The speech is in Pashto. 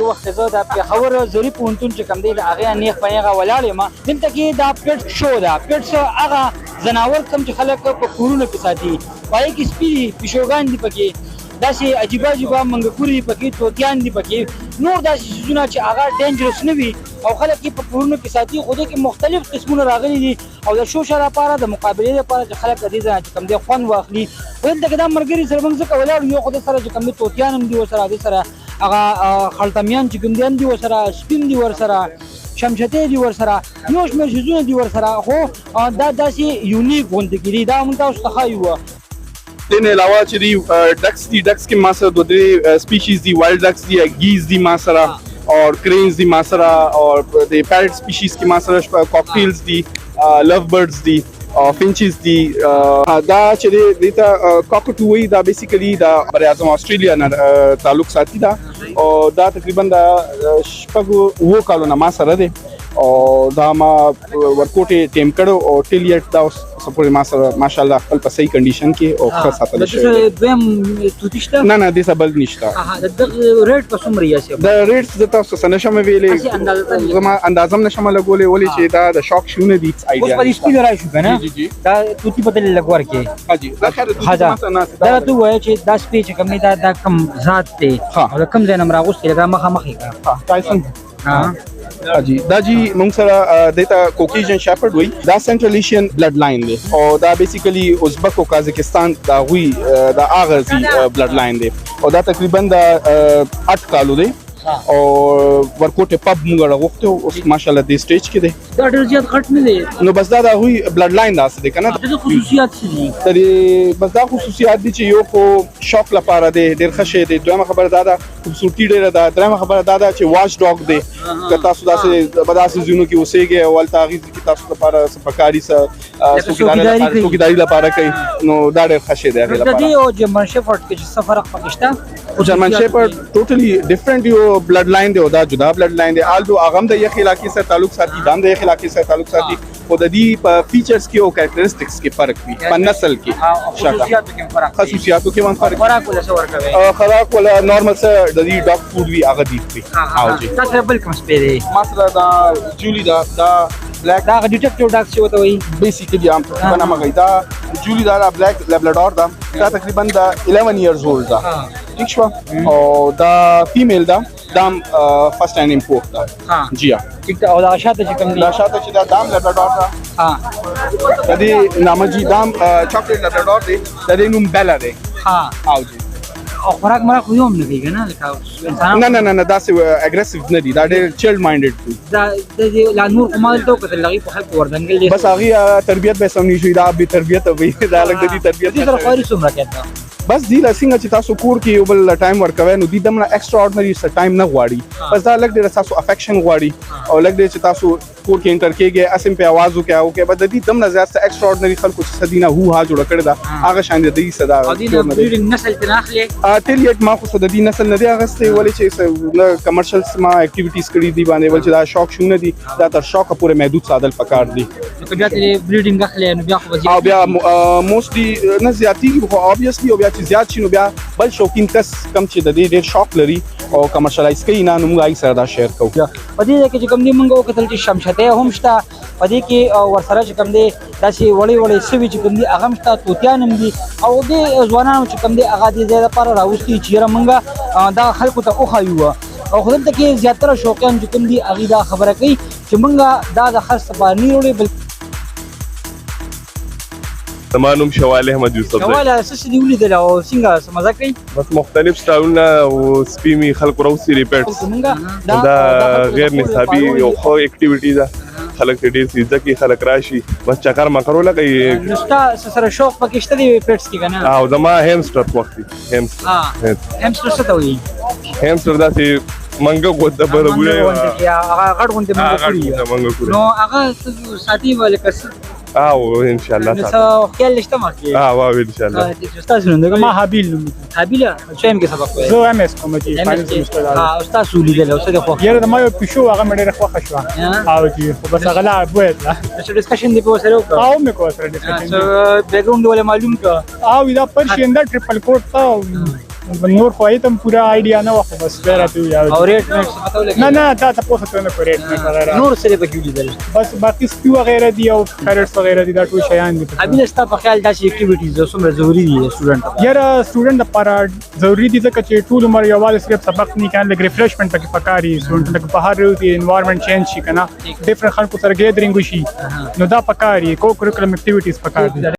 وخت زه د پېښور زري پوهنتون چې کوم دی د هغې نیغ په نیغه ولاړ یم. دلته کې دا پېټ شو ده. پېټ شو هغه ځناور کوم چې خلک په کورونو کې ساتي. په هغې کې سپي دي، پیشوګان دي پکې، داسې عجیبه عجیبه منګکورې دي پکې، طوطیان دي پکې، نور داسې څیزونه چې هغه ډینجرس نه وي او خلک یې په کورونو کې ساتي. خو دې کې مختلف قسمونه راغلي دي او د شوشه لپاره د مقابلې لپاره چې خلک د دې ځای چې کوم دی خوند واخلي. خو دلته کې دا ملګري سره موږ ځکه ولاړ یو، خو دې سره چې کوم دی طوطیان هم دي ورسره، دې سره هغه خلطمیان چې کوم دي هم دي ورسره، سپین دي ورسره، شمشتې دي ورسره، یو شمېر څیزونه دي ورسره. خو دا داسې یونیک غوندې کې دي. دا موږ تاسو ته ښایو. دین علاوه چې دی ډکس دي، ډکس کې ما سره دوه درې سپیشیز دي. وایلډ ډکس دي، گیز دي ما سره، اور کرینز دي ما سره، اور د پیرټ سپیشیز کې ما سره کاکټیلز دي، لو برډز دي، فینچز دي. دا چې دی ته کاکټو وایي، دا بیسیکلی د براعظم استرالیا نه تعلق ساتي دا، او دا تقریبا د شپږو اوو کالو نه ما سره دی او دا ما ورکوټ یې ټیم کړو او ټیل یټ دا اوس پورې ما سره ماشاءالله خپل په صحیح کنډیشن کې او ښه ساتل شوی. دویم توتي شته؟ نه نه، دې څه بل نشته. د دغه ریټ په څومره یاسي؟ د ریټ زه تاسو څه نشم ویلی، زما اندازه هم نشم لګولی، ولې چې دا د شاک شونه دي. اوس په دې سپي راشو که نه، دا توتي په دلې لږ ورکې. دا خیر دا راته ووایه چې دا سپي چې کوم دی دا کوم ذات دی او د کوم ځای نه م راغوستی، لکه مخامخ یې دا جی موږ سره دیتا کوکیجن شیپرډ وي. دا سنټرل ایشین بلډ لاین دی او دا بیسیکلی ازبک او قازقستان دا غوي دا اغازي بلډ لاین دی او دا تقریبا د 8 کالو دی او ورکوټ پب موږ راغوښته اوس ماشاءالله دې سټیج کې دی. دا ډېر زیات غټ نه دی نو بس دا غوي بلډ لاین داسې دی کنه. د خصوصیات څه دي؟ بس دا خصوصیات دي چې یو خو شوق لپاره دی، ډېر ښه شی دی. دویمه خبره دا ده خوبصورتي ډېره ده. دریمه خبره دا ده چې واچ ډاګ دی، که تاسو داسې بداسې ځایونو کې اوسېږئ او هلته هغې کې تاسو لپاره څه پکاري، څه څوکیداري لپاره کوي، نو دا ډېر ښه شی دی هغې لپاره. د دې او جرمن شیپرډ کې څه فرق پکې شته؟ جرمن شیپرډ ټوټلی ډفرنٹ یو بلډ لاین دی او دا جدا بلډ لاین دی. آلدو هغه هم د یخ علاقې سره تعلق ساتي، دا هم د یخ علاقې سره تعلق ساتي، خو د دې په فیچرز کې او کیریکټرسټکس کې فرق وي، په نسل کې خصوصیاتو کې هم فرق. خوراک ولا څه ورکوي؟ خوراک ولا نارمل څه د دې ډاګ فوډ وي هغه دی خوري. تا سره بل کوم سپی دی؟ ما سره دا جولي دا بلیک، دا ډیټیکټیو ډاګ چې ورته وایي بیسیکلی عام په نامه غي. دا جولي دا بلیک لیبراډور دا تقریبا د 11 ایئرز اولډ دا، ٹھیک شو. او دا فیمیل دا دام فرست هاند امپورټ دا. جی ها ٹھیک ده. او دا شاته چې کوم دی؟ دا شاته چې دا دام لیبراډور دا، د دې نامه جی دام چاکلیټ لیبراډور دی، د دې نوم بیلا دی. او جی او خوراک مرا خو هم نه دی کنه، لکه انسان نه نه نه داسې اګریسیو نه دي، دا ډېر چیلډ مایندډ دي. دا د لا نور کومال ته کتل لغي په خلکو وردنګل دي، بس هغه تربیت به سم نشي، دا به تربیت وي، دا لګ د دې تربیت دي سره خوري څومره کېده. بس دی لسنګ چې تاسو کور کې یو بل ټایم ورکوي نو دی دمره ایکسترا اورډنری څه ټایم نه غواړي، بس دا لګ ډېر تاسو افیکشن غواړي او لګ ډېر چې تاسو کور کې انټر کېږي اسیم په आवाज وکړو او کې بس د دې دمره زیات څه ایکسترا اورډنری خلکو چې سدینه هو ها جوړ کړی دا هغه شان دي صدا او دې بریډینګ نسل ته اخلي. ټیل یټ ما خو د دې نسل نه دی اغسته، ولې چې کمرشلز ما اکټیویټیز کړې دي باندې، ول چې دا شوق شونه دي، دا تر شوق پورې محدود ساتل پکار دي. نو بیا ته بریډینګ اخلي نو بیا خو او بیا موستلی نه زیاتی خو obviously او بیا چې زیات شي نو بیا بل شوقین کس کم چې د دې ډېر شوق لري او کمرشلایز کوي نه نو موږ یې سره دا شیر کوو. په دې کې چې کوم دی موږ وکتل چې شمشته هم شته، په دې کې ورسره چې کوم دی داسې وړې وړې سوي چې کوم دی هغه هم شته، طوطیان هم دي او دې ځوانانو چې کوم دی هغه دې ځای لپاره راوستي چې یاره موږ دا خلکو ته وښایو. او خو دلته کې زیاتره شوقیان چې کوم دي هغې دا خبره کوي چې موږ دا د خرڅ لپاره نه وړې بل. زما نوم شوال احمد یوسف دی. شوال څه دې ولیدل او څنګه څه مزه کوي؟ بس مختلف سټایلونه او سپي مې خلکو راوستي ریپیټس، دا غیر نصابي یو ښه اکټیویټي ده، خلک ډېر سیزده کې خلک راشي بس چکر مکرو لګي. نو ستا سره شوق پکې شته دی پیټس کې کنه؟ او زما هیمسټر وخت دی. هیمسټر څه ته وایي؟ هیمسټر داسې منګه غوته برابر هغه غټ غونډه منګه نو هغه ساتي ولکه او ان شاء الله تاسو خیال نشته ما کې واو ان شاء الله تاسو نن ما حابیل چې هم کې سبق وایي زه ام اس کوم چې فاینانس مستقل استاد سولې له څه خو یاره د ما یو پښو هغه مې ډېر خوښ شو او چې بس هغه لا بوت لا چې ډسکشن دی په سره وکړه او مې کو سره ډسکشن بیک ګراوند ولې معلوم کا او دا پرشین دا ټریپل کوټ تا نور خو یې ته پوره آیډیا نه وه خو بس بیا راته ویل او ریټ مې څه پته ولګي؟ نه تا تپوس ته نه کوي ریټ مې وغیره نور څه پکې ولیدل؟ بس باقي سپي وغیره دي او پیرټس وغیره دي دا ټول شیان دي. ابي ستا په خیال داسې اکټیویټیز څومره ضروري دي سټوډنټ؟ یاره سټوډنټ لپاره ضروري دي ځکه چې ټول عمر یوازې صرف سبق نه کوي، لږ ریفریشمنټ پکې پکاري. سټوډنټ لکه بهر راوځي، انوایرمنټ چینج شي که نه، ډفرنټ خلکو سره ګیدرینګ وشي، نو دا پکاري. کو کریکولم اکټیویټیز پکار دي.